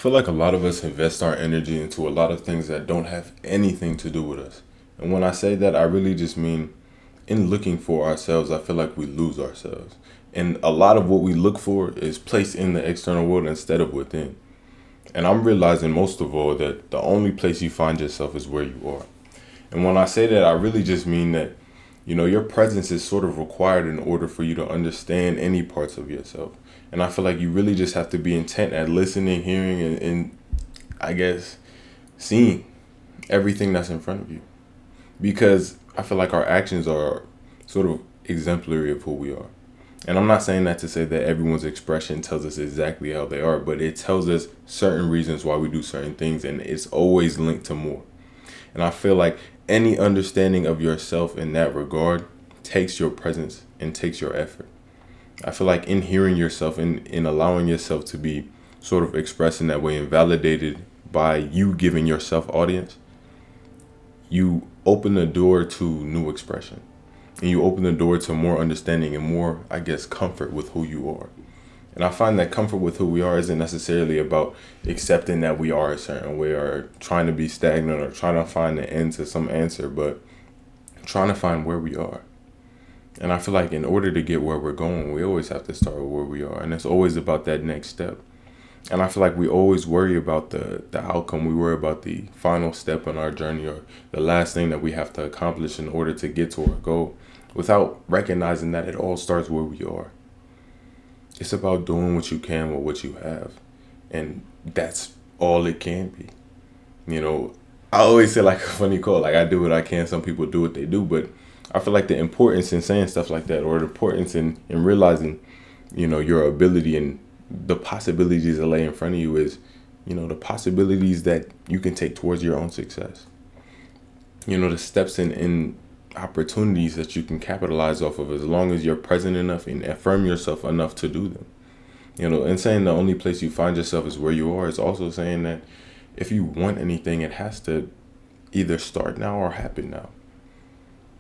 feel like a lot of us invest our energy into a lot of things that don't have anything to do with us. And when I say that, I really just mean in looking for ourselves, I feel like we lose ourselves. And a lot of what we look for is placed in the external world instead of within. And I'm realizing most of all that the only place you find yourself is where you are. And when I say that, I really just mean that, your presence is sort of required in order for you to understand any parts of yourself. And I feel like you really just have to be intent at listening, hearing, and I guess seeing everything that's in front of you. Because I feel like our actions are sort of exemplary of who we are. And I'm not saying that to say that everyone's expression tells us exactly how they are, but it tells us certain reasons why we do certain things, and it's always linked to more. And I feel like any understanding of yourself in that regard takes your presence and takes your effort. I feel like in hearing yourself and in allowing yourself to be sort of expressed in that way and validated by you giving yourself audience, you open the door to new expression. And you open the door to more understanding and more, I guess, comfort with who you are. And I find that comfort with who we are isn't necessarily about accepting that we are a certain way or trying to be stagnant or trying to find the end to some answer, but trying to find where we are. And I feel like in order to get where we're going, we always have to start with where we are. And it's always about that next step. And I feel like we always worry about the outcome. We worry about the final step in our journey or the last thing that we have to accomplish in order to get to our goal without recognizing that it all starts where we are. It's about doing what you can with what you have. And that's all it can be. I always say like a funny quote, like I do what I can, some people do what they do, but I feel like the importance in saying stuff like that or the importance in realizing, your ability and the possibilities that lay in front of you is, the possibilities that you can take towards your own success. The steps in opportunities that you can capitalize off of as long as you're present enough and affirm yourself enough to do them. And saying the only place you find yourself is where you are is also saying that if you want anything, it has to either start now or happen now.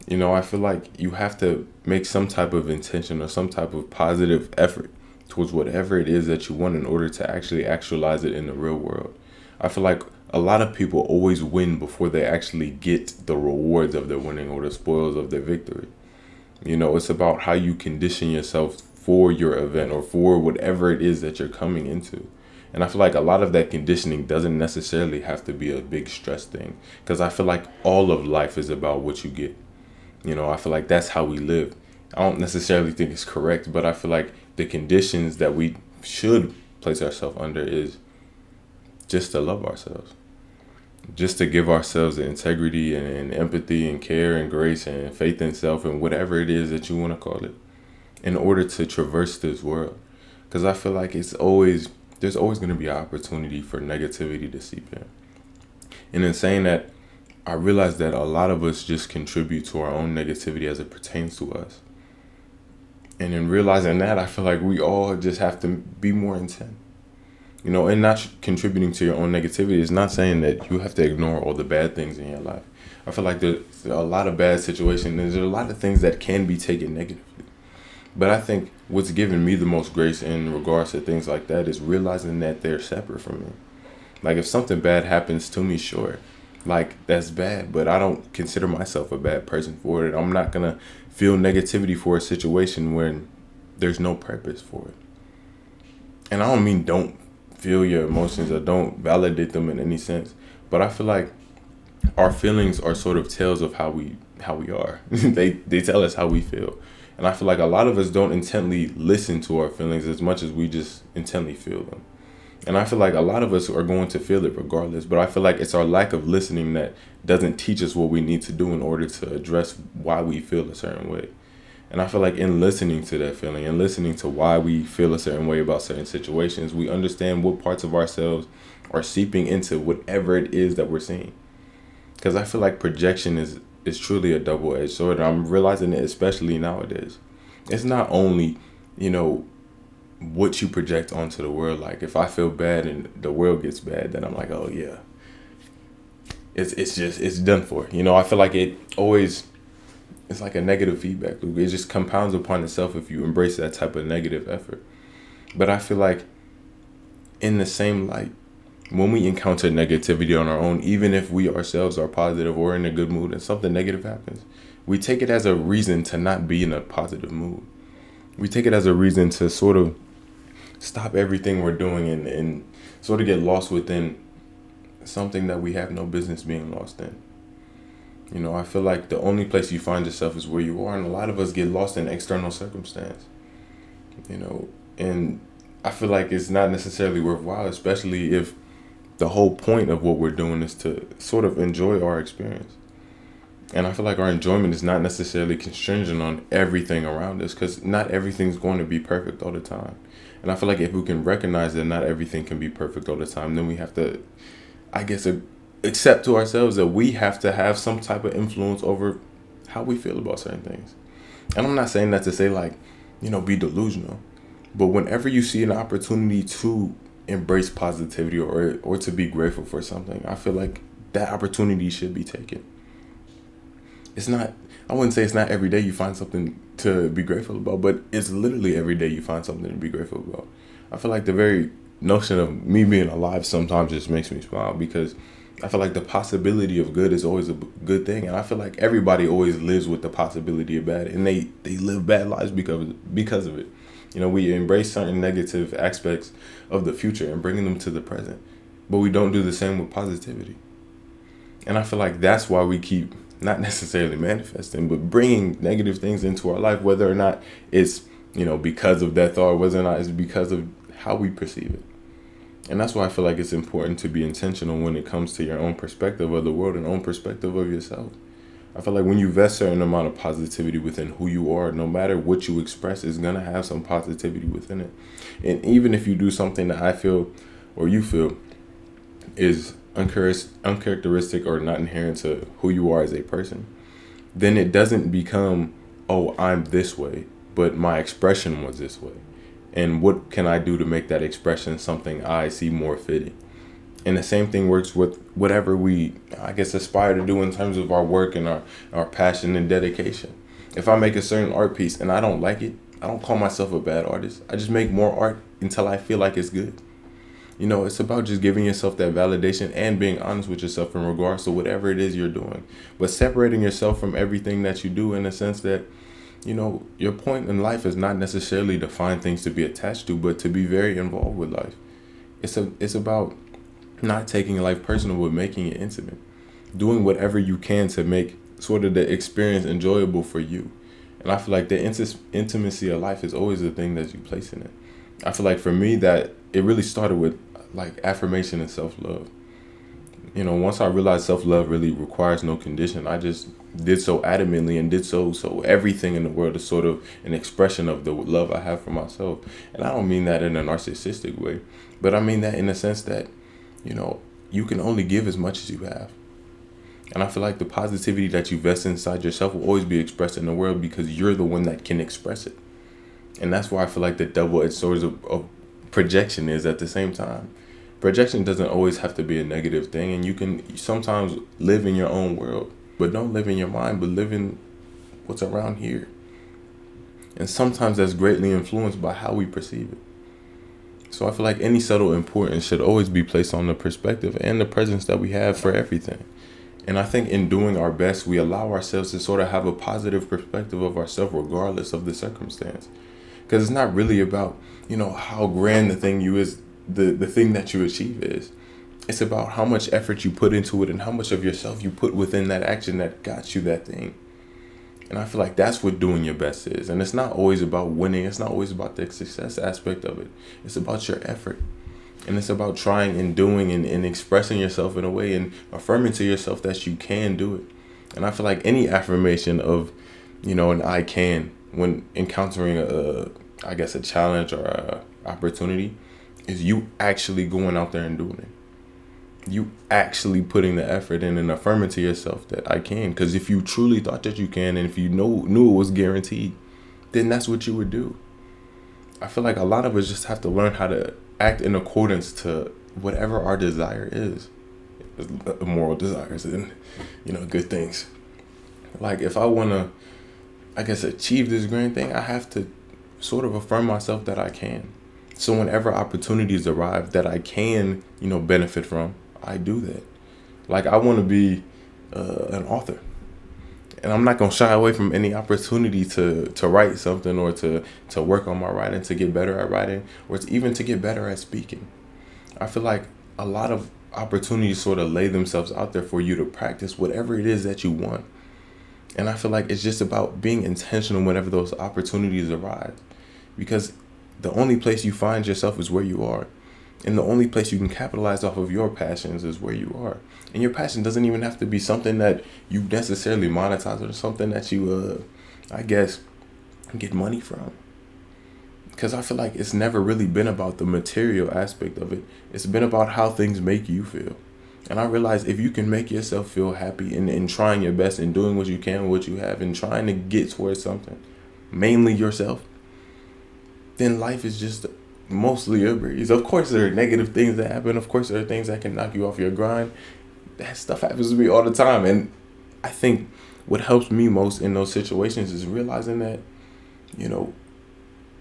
I feel like you have to make some type of intention or some type of positive effort towards whatever it is that you want in order to actually actualize it in the real world. I feel like a lot of people always win before they actually get the rewards of their winning or the spoils of their victory. It's about how you condition yourself for your event or for whatever it is that you're coming into. And I feel like a lot of that conditioning doesn't necessarily have to be a big stress thing because I feel like all of life is about what you get. I feel like that's how we live. I don't necessarily think it's correct, but I feel like the conditions that we should place ourselves under is just to love ourselves, just to give ourselves the integrity and empathy and care and grace and faith in self and whatever it is that you want to call it in order to traverse this world. Because I feel like there's always going to be an opportunity for negativity to seep in. And in saying that, I realize that a lot of us just contribute to our own negativity as it pertains to us. And in realizing that, I feel like we all just have to be more intent. And not contributing to your own negativity is not saying that you have to ignore all the bad things in your life. I feel like there's a lot of bad situations. There's a lot of things that can be taken negatively. But I think what's given me the most grace in regards to things like that is realizing that they're separate from me. Like if something bad happens to me, sure, like that's bad, but I don't consider myself a bad person for it. I'm not going to feel negativity for a situation when there's no purpose for it. And I don't mean don't feel your emotions or don't validate them in any sense, but I feel like our feelings are sort of tales of how we are. they tell us how we feel. And I feel like a lot of us don't intently listen to our feelings as much as we just intently feel them. And I feel like a lot of us are going to feel it regardless, but I feel like it's our lack of listening that doesn't teach us what we need to do in order to address why we feel a certain way. And I feel like in listening to that feeling and listening to why we feel a certain way about certain situations, we understand what parts of ourselves are seeping into whatever it is that we're seeing. Because I feel like projection is truly a double-edged sword. And I'm realizing it especially nowadays. It's not only, what you project onto the world. Like if I feel bad and the world gets bad, then I'm like, oh yeah, it's done for. I feel like it's like a negative feedback loop. It just compounds upon itself if you embrace that type of negative effort. But I feel like in the same light, when we encounter negativity on our own, even if we ourselves are positive or in a good mood and something negative happens, we take it as a reason to not be in a positive mood. We take it as a reason to sort of stop everything we're doing and sort of get lost within something that we have no business being lost in. I feel like the only place you find yourself is where you are, and a lot of us get lost in external circumstance. And I feel like it's not necessarily worthwhile, especially if the whole point of what we're doing is to sort of enjoy our experience. And I feel like our enjoyment is not necessarily contingent on everything around us, because not everything's going to be perfect all the time. And I feel like if we can recognize that not everything can be perfect all the time, then we have to, I guess, accept to ourselves that we have to have some type of influence over how we feel about certain things. And I'm not saying that to say like, be delusional. But whenever you see an opportunity to embrace positivity or to be grateful for something, I feel like that opportunity should be taken. I wouldn't say it's not every day you find something to be grateful about, but it's literally every day you find something to be grateful about. I feel like the very notion of me being alive sometimes just makes me smile, because I feel like the possibility of good is always a good thing. And I feel like everybody always lives with the possibility of bad, and they live bad lives because of it. We embrace certain negative aspects of the future and bringing them to the present, but we don't do the same with positivity. And I feel like that's why we keep not necessarily manifesting, but bringing negative things into our life, whether or not it's, because of that thought, whether or not it's because of how we perceive it. And that's why I feel like it's important to be intentional when it comes to your own perspective of the world and own perspective of yourself. I feel like when you vest a certain amount of positivity within who you are, no matter what you express, is going to have some positivity within it. And even if you do something that I feel or you feel is uncharacteristic or not inherent to who you are as a person, then it doesn't become, oh, I'm this way, but my expression was this way. And what can I do to make that expression something I see more fitting? And the same thing works with whatever we, I guess, aspire to do in terms of our work and our passion and dedication. If I make a certain art piece and I don't like it, I don't call myself a bad artist. I just make more art until I feel like it's good. It's about just giving yourself that validation and being honest with yourself in regards to whatever it is you're doing. But separating yourself from everything that you do, in the sense that, your point in life is not necessarily to find things to be attached to, but to be very involved with life. It's about not taking life personal, but making it intimate. Doing whatever you can to make sort of the experience enjoyable for you. And I feel like the intimacy of life is always the thing that you place in it. I feel like for me that it really started with like affirmation and self-love. Once I realized self-love really requires no condition, I just did so adamantly and did so everything in the world is sort of an expression of the love I have for myself. And I don't mean that in a narcissistic way, but I mean that in the sense that, you can only give as much as you have. And I feel like the positivity that you vest inside yourself will always be expressed in the world, because you're the one that can express it. And that's why I feel like the double-edged sword of projection is at the same time. Projection doesn't always have to be a negative thing, and you can sometimes live in your own world, but don't live in your mind, but live in what's around here. And sometimes that's greatly influenced by how we perceive it. So I feel like any subtle importance should always be placed on the perspective and the presence that we have for everything. And I think in doing our best, we allow ourselves to sort of have a positive perspective of ourselves regardless of the circumstance. Because it's not really about, how grand the thing the thing that you achieve is. It's about how much effort you put into it and how much of yourself you put within that action that got you that thing. And I feel like that's what doing your best is. And it's not always about winning. It's not always about the success aspect of it. It's about your effort. And it's about trying and doing and expressing yourself in a way and affirming to yourself that you can do it. And I feel like any affirmation of, an I can, when encountering a challenge or a opportunity, is you actually going out there and doing it. You actually putting the effort in and affirming to yourself that I can. Because if you truly thought that you can, and if you knew it was guaranteed, then that's what you would do. I feel like a lot of us just have to learn how to act in accordance to whatever our desire is. Moral desires and, good things. Like if I want to, achieve this grand thing, I have to sort of affirm myself that I can. So whenever opportunities arrive that I can, benefit from, I do that. Like I want to be an author, and I'm not gonna shy away from any opportunity to write something, or to work on my writing, to get better at writing, or even to get better at speaking. I feel like a lot of opportunities sort of lay themselves out there for you to practice whatever it is that you want. And I feel like it's just about being intentional whenever those opportunities arise. Because the only place you find yourself is where you are. And the only place you can capitalize off of your passions is where you are. And your passion doesn't even have to be something that you necessarily monetize, or something that you, I guess, get money from. Because I feel like it's never really been about the material aspect of it. It's been about how things make you feel. And I realize if you can make yourself feel happy in trying your best and doing what you can with what you have and trying to get towards something, mainly yourself, then life is just mostly a breeze. Of course, there are negative things that happen. Of course, there are things that can knock you off your grind. That stuff happens to me all the time. And I think what helps me most in those situations is realizing that, you know,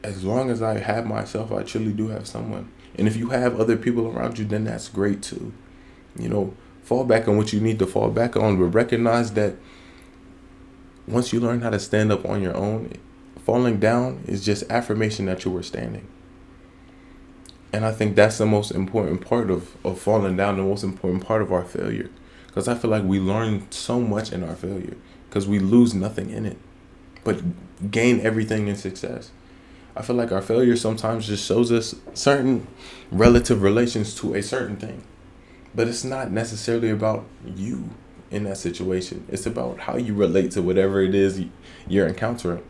as long as I have myself, I truly do have someone. And if you have other people around you, then that's great too. Fall back on what you need to fall back on, but recognize that once you learn how to stand up on your own, falling down is just affirmation that you were standing. And I think that's the most important part of falling down, the most important part of our failure. Because I feel like we learn so much in our failure, because we lose nothing in it, but gain everything in success. I feel like our failure sometimes just shows us certain relative relations to a certain thing. But it's not necessarily about you in that situation. It's about how you relate to whatever it is you're encountering.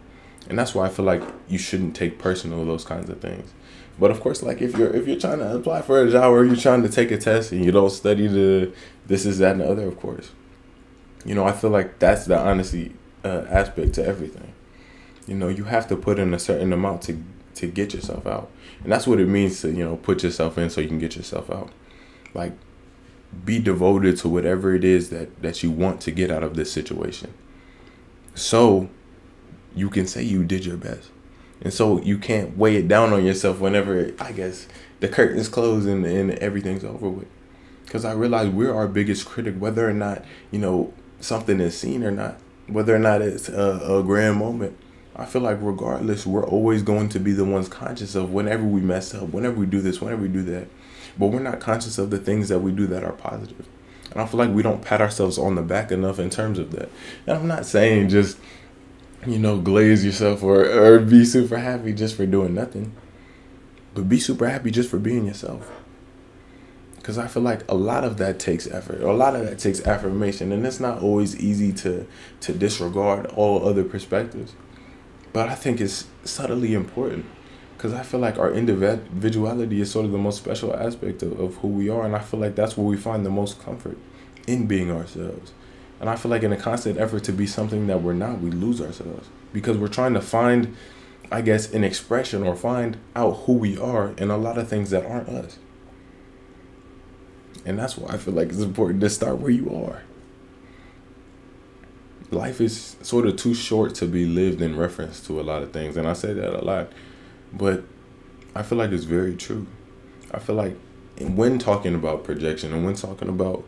And that's why I feel like you shouldn't take personal those kinds of things. But of course, like if you're trying to apply for a job, or you're trying to take a test and you don't study the this is that and the other, of course. I feel like that's the honesty aspect to everything. You have to put in a certain amount to get yourself out. And that's what it means to, put yourself in so you can get yourself out. Like, be devoted to whatever it is that you want to get out of this situation. So you can say you did your best. And so you can't weigh it down on yourself whenever, I guess, the curtains close and everything's over with. Because I realize we're our biggest critic, whether or not, something is seen or not, whether or not it's a grand moment. I feel like regardless, we're always going to be the ones conscious of whenever we mess up, whenever we do this, whenever we do that. But we're not conscious of the things that we do that are positive. And I feel like we don't pat ourselves on the back enough in terms of that. And I'm not saying just, glaze yourself or be super happy just for doing nothing. But be super happy just for being yourself. Because I feel like a lot of that takes effort. A lot of that takes affirmation. And it's not always easy to disregard all other perspectives. But I think it's subtly important. Because I feel like our individuality is sort of the most special aspect of who we are. And I feel like that's where we find the most comfort, in being ourselves. And I feel like in a constant effort to be something that we're not, we lose ourselves. Because we're trying to find, I guess, an expression, or find out who we are in a lot of things that aren't us. And that's why I feel like it's important to start where you are. Life is sort of too short to be lived in reference to a lot of things. And I say that a lot. But I feel like it's very true. I feel like when talking about projection and when talking about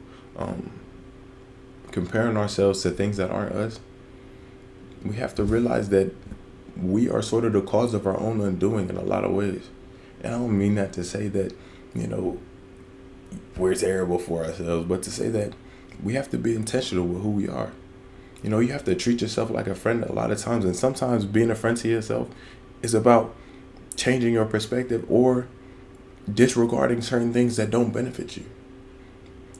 comparing ourselves to things that aren't us, we have to realize that we are sort of the cause of our own undoing in a lot of ways. And I don't mean that to say that, we're terrible for ourselves, but to say that we have to be intentional with who we are. You have to treat yourself like a friend a lot of times. And sometimes being a friend to yourself is about changing your perspective or disregarding certain things that don't benefit you.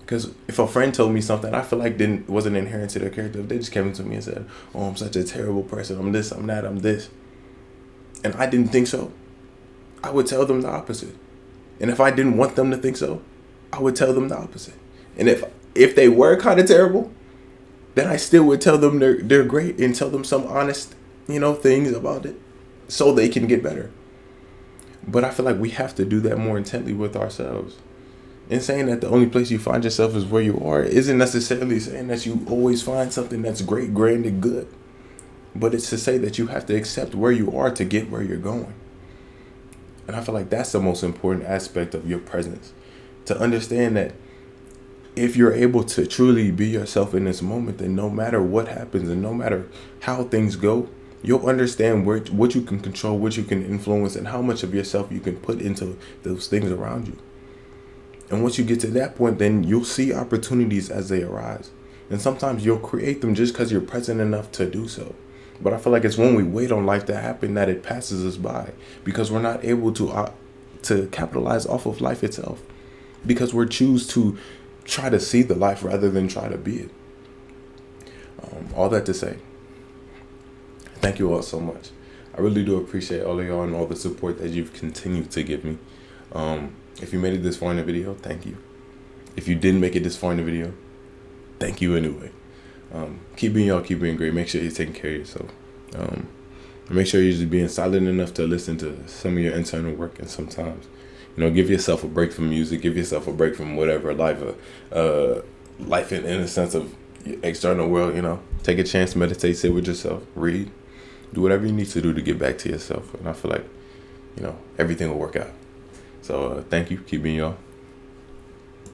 Because if a friend told me something I feel like wasn't inherent to their character, if they just came to me and said, "Oh, I'm such a terrible person. I'm this, I'm that, I'm this," and I didn't think so, I would tell them the opposite. And if I didn't want them to think so, I would tell them the opposite. And if they were kind of terrible, then I still would tell them they're great and tell them some honest, things about it so they can get better. But I feel like we have to do that more intently with ourselves. And saying that the only place you find yourself is where you are isn't necessarily saying that you always find something that's great, grand, and good. But it's to say that you have to accept where you are to get where you're going. And I feel like that's the most important aspect of your presence. To understand that if you're able to truly be yourself in this moment, then no matter what happens and no matter how things go, you'll understand what you can control, what you can influence, and how much of yourself you can put into those things around you. And once you get to that point, then you'll see opportunities as they arise. And sometimes you'll create them just because you're present enough to do so. But I feel like it's when we wait on life to happen that it passes us by, because we're not able to capitalize off of life itself, because we choose to try to see the life rather than try to be it. All that to say, thank you all so much. I really do appreciate all of y'all and all the support that you've continued to give me. If you made it this far in the video, thank you. If you didn't make it this far in the video, thank you anyway. Keep being y'all, keep being great. Make sure you're taking care of yourself. Make sure you're just being silent enough to listen to some of your internal work. And sometimes, give yourself a break from music, give yourself a break from whatever life in a sense of external world. Take a chance, meditate, sit with yourself, read, do whatever you need to do to get back to yourself. And I feel like, everything will work out. So thank you. Keep being y'all.